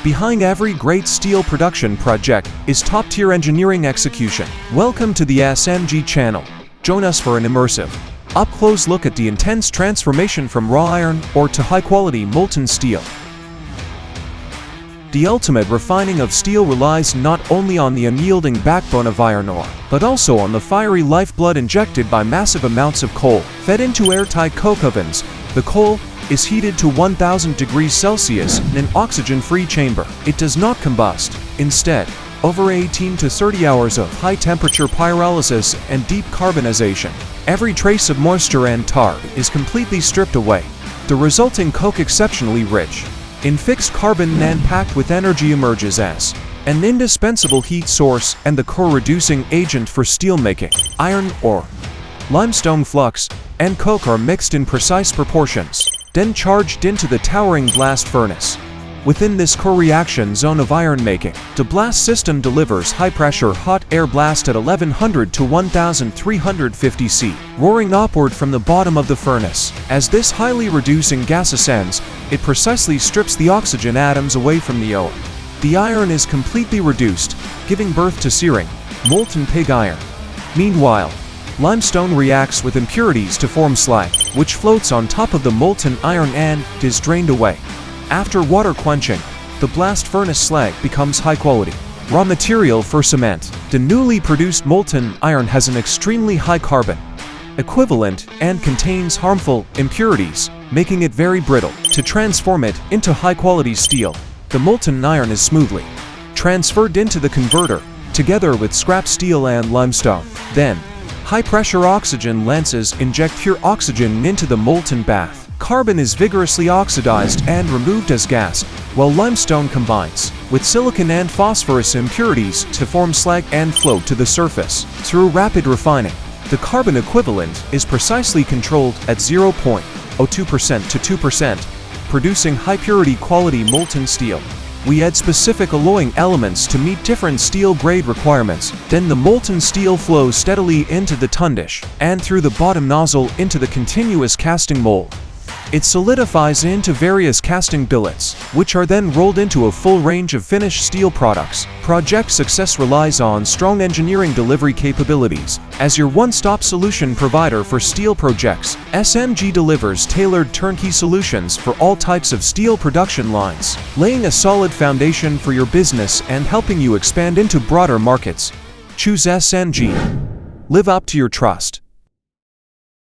Behind every great steel production project is top-tier engineering execution. Welcome to the SMG channel. Join us for an immersive, up-close look at the intense transformation from raw iron ore to high-quality molten steel. The ultimate refining of steel relies not only on the unyielding backbone of iron ore, but also on the fiery lifeblood injected by massive amounts of coal. Fed into airtight coke ovens, the coal is heated to 1000 degrees Celsius in an oxygen-free chamber. It does not combust. Instead, over 18 to 30 hours of high-temperature pyrolysis and deep carbonization, every trace of moisture and tar is completely stripped away. The resulting coke, exceptionally rich in fixed carbon and packed with energy, emerges as an indispensable heat source and the core reducing agent for steelmaking. Iron ore, limestone flux, and coke are mixed in precise proportions, then charged into the towering blast furnace. Within this core reaction zone of ironmaking, the blast system delivers high-pressure hot air blast at 1100 to 1350 C, roaring upward from the bottom of the furnace. As this highly reducing gas ascends, it precisely strips the oxygen atoms away from the ore. The iron is completely reduced, giving birth to searing, molten pig iron. Meanwhile, limestone reacts with impurities to form slag, which floats on top of the molten iron and is drained away. After water quenching, the blast furnace slag becomes high-quality raw material for cement. The newly produced molten iron has an extremely high carbon equivalent and contains harmful impurities, making it very brittle. To transform it into high-quality steel, the molten iron is smoothly transferred into the converter, together with scrap steel and limestone. Then, high-pressure oxygen lenses inject pure oxygen into the molten bath. Carbon is vigorously oxidized and removed as gas, while limestone combines with silicon and phosphorus impurities to form slag and float to the surface. Through rapid refining, the carbon equivalent is precisely controlled at 0.02% to 2%, producing high-purity quality molten steel. We add specific alloying elements to meet different steel grade requirements. Then the molten steel flows steadily into the tundish and through the bottom nozzle into the continuous casting mold. It solidifies into various casting billets, which are then rolled into a full range of finished steel products. Project success relies on strong engineering delivery capabilities. As your one-stop solution provider for steel projects, SMG delivers tailored turnkey solutions for all types of steel production lines, laying a solid foundation for your business and helping you expand into broader markets. Choose SMG. Live up to your trust.